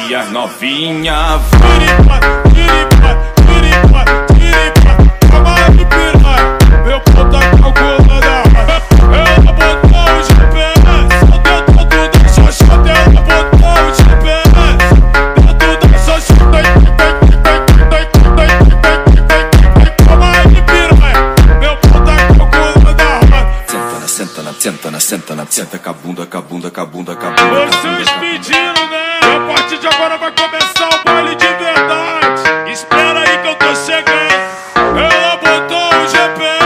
E as novinha calma aí, piranha. Meu pau tá calculando a rota. Ela botou o GPS dentro da xoxota. Ela botou o GPS dentro da xoxota. Calma aí, piranha. Meu pau tá calculando a rota. Senta com a bunda. Vocês pediram, né? E a partir de agora vai começar o baile